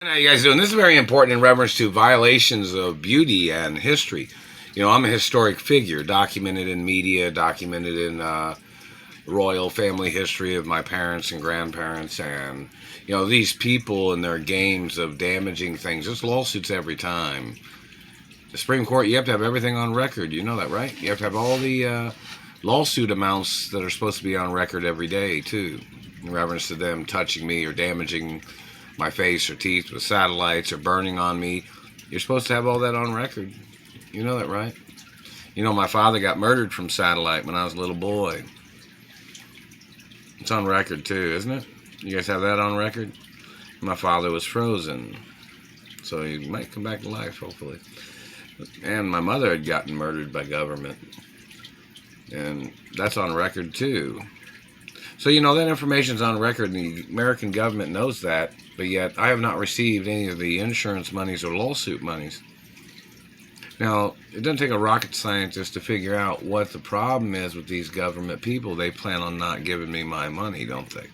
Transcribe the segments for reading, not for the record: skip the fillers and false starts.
How you guys doing? This is very important in reference to violations of beauty and history. I'm a historic figure, documented in media, documented in royal family history of my parents and grandparents, and these people and their games of damaging things. There's lawsuits every time. The Supreme Court, you have to have everything on record. You know that, right? You have to have all the lawsuit amounts that are supposed to be on record every day, too, in reference to them touching me or damaging my face or teeth with satellites or burning on me. You're supposed to have all that on record. You know that, right? My father got murdered from satellite when I was a little boy. It's on record too, isn't it? You guys have that on record? My father was frozen, so he might come back to life, hopefully. And my mother had gotten murdered by government, and that's on record too. So that information's on record, and the American government knows that, but yet I have not received any of the insurance monies or lawsuit monies. Now, it doesn't take a rocket scientist to figure out what the problem is with these government people. They plan on not giving me my money, don't they?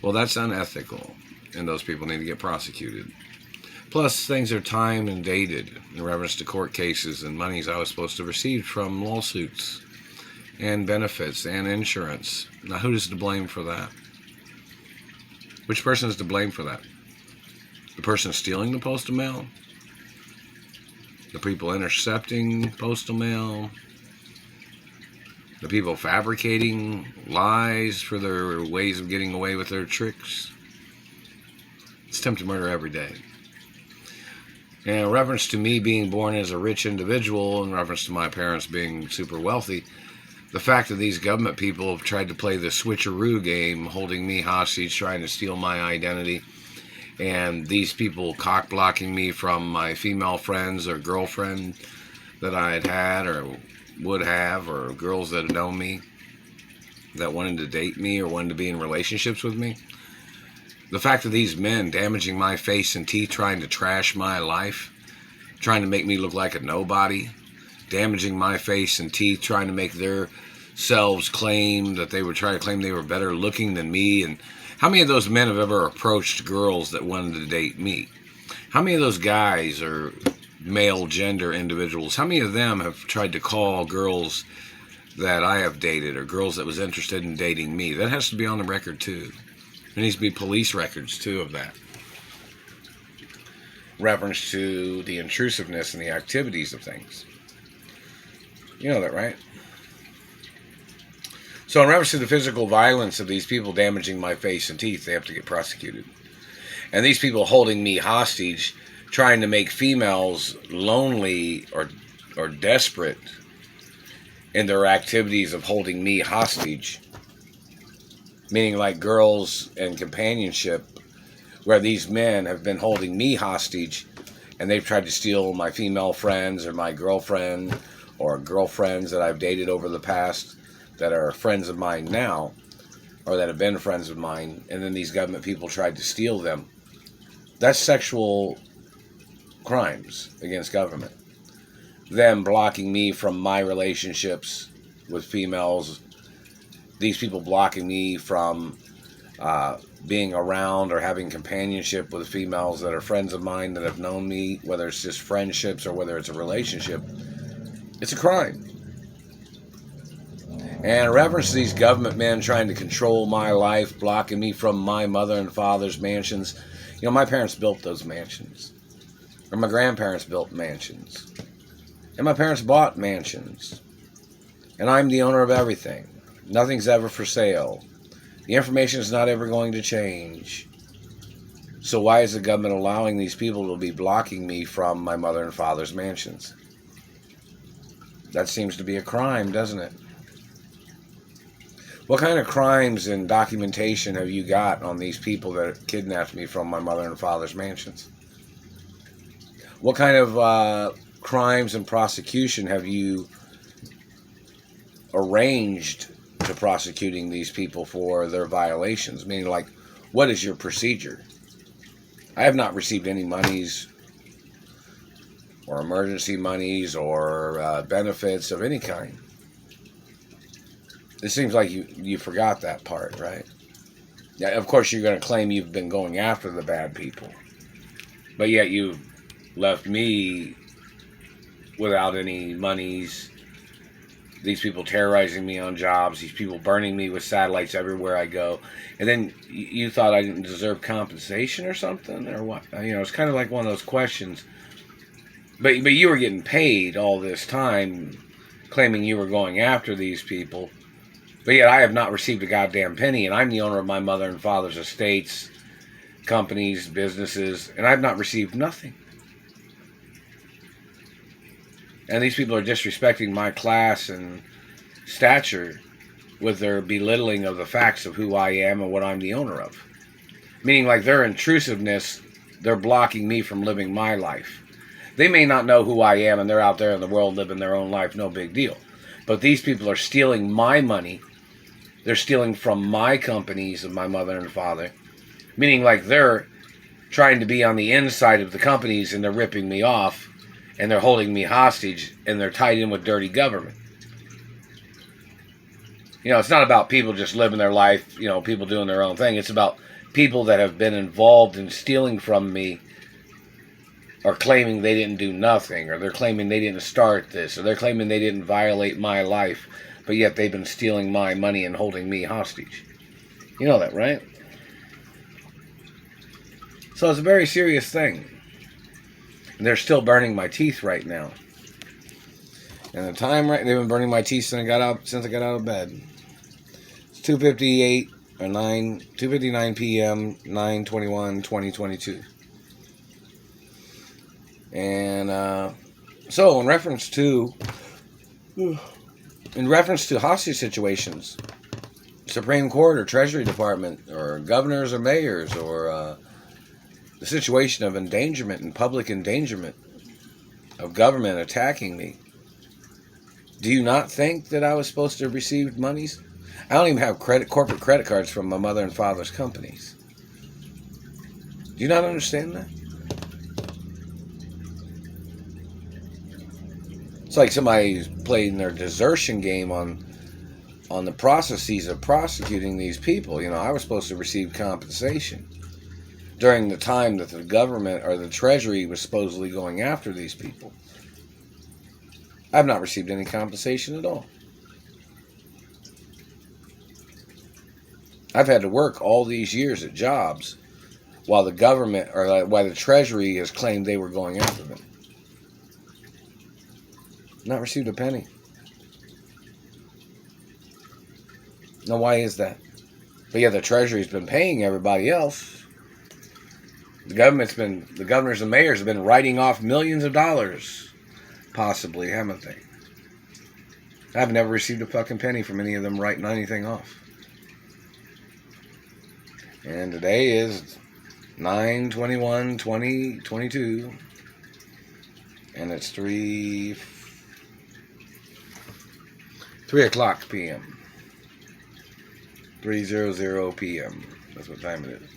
Well, that's unethical, and those people need to get prosecuted. Plus, things are timed and dated in reference to court cases and monies I was supposed to receive from lawsuits and benefits and insurance. Now, who is to blame for that? Which person is to blame for that? The person stealing the postal mail? The people intercepting postal mail? The people fabricating lies for their ways of getting away with their tricks? It's attempted murder every day. And in reference to me being born as a rich individual, in reference to my parents being super wealthy, the fact that these government people have tried to play the switcheroo game, holding me hostage, trying to steal my identity, and these people cock-blocking me from my female friends or girlfriend that I had or would have, or girls that know me, that wanted to date me or wanted to be in relationships with me. The fact that these men damaging my face and teeth, trying to trash my life, trying to make me look like a nobody, damaging my face and teeth, trying to make their selves claim that they were trying to claim they were better looking than me. And how many of those men have ever approached girls that wanted to date me? How many of those guys are male gender individuals? How many of them have tried to call girls that I have dated or girls that was interested in dating me? That has to be on the record too. There needs to be police records too of that. Reference to the intrusiveness and the activities of things. You know that, right? So in reference to the physical violence of these people damaging my face and teeth, they have to get prosecuted. And these people holding me hostage, trying to make females lonely or desperate in their activities of holding me hostage, meaning like girls and companionship, where these men have been holding me hostage and they've tried to steal my female friends or my girlfriend or girlfriends that I've dated over the past that are friends of mine now, or that have been friends of mine, and then these government people tried to steal them. That's sexual crimes against government. Them blocking me from my relationships with females, these people blocking me from being around or having companionship with females that are friends of mine that have known me, whether it's just friendships or whether it's a relationship. It's a crime. And in reference to these government men trying to control my life, blocking me from my mother and father's mansions, my parents built those mansions. Or my grandparents built mansions. And my parents bought mansions. And I'm the owner of everything. Nothing's ever for sale. The information is not ever going to change. So why is the government allowing these people to be blocking me from my mother and father's mansions? That seems to be a crime, doesn't it? What kind of crimes and documentation have you got on these people that kidnapped me from my mother and father's mansions? What kind of crimes and prosecution have you arranged to prosecuting these people for their violations? Meaning, like, what is your procedure? I have not received any monies or emergency monies or benefits of any kind. It seems like you forgot that part, right? Yeah, of course you're going to claim you've been going after the bad people. But yet you've left me without any monies. These people terrorizing me on jobs. These people burning me with satellites everywhere I go. And then you thought I didn't deserve compensation or something? Or what? You know, it's kind of like one of those questions. But you were getting paid all this time, claiming you were going after these people. But yet I have not received a goddamn penny, and I'm the owner of my mother and father's estates, companies, businesses, and I've not received nothing. And these people are disrespecting my class and stature with their belittling of the facts of who I am and what I'm the owner of. Meaning, like, their intrusiveness, they're blocking me from living my life. They may not know who I am, and they're out there in the world living their own life, no big deal. But these people are stealing my money. They're stealing from my companies of my mother and father. Meaning, like, they're trying to be on the inside of the companies, and they're ripping me off. And they're holding me hostage, and they're tied in with dirty government. You know, it's not about people just living their life, you know, people doing their own thing. It's about people that have been involved in stealing from me, or claiming they didn't do nothing, or they're claiming they didn't start this, or they're claiming they didn't violate my life, but yet they've been stealing my money and holding me hostage. You know that, right? So it's a very serious thing. And they're still burning my teeth right now. And the time, right, they've been burning my teeth since I got out of bed. It's 2:58 or 2:59 p.m. 9/21/2022. And so in reference to hostage situations, Supreme Court or Treasury Department or governors or mayors or the situation of endangerment and public endangerment of government attacking me. Do you not think that I was supposed to have received monies? I don't even have corporate credit cards from my mother and father's companies. Do you not understand that? It's like somebody's playing their desertion game on the processes of prosecuting these people. You know, I was supposed to receive compensation during the time that the government or the Treasury was supposedly going after these people. I've not received any compensation at all. I've had to work all these years at jobs while the government or while the Treasury has claimed they were going after them. Not received a penny. Now, why is that? But yeah, the Treasury's been paying everybody else. The governors and mayors have been writing off millions of dollars, possibly, haven't they? I've never received a fucking penny from any of them writing anything off. And today is 9/21/2022, and it's 3 o'clock p.m. 3:00 p.m. That's what time it is.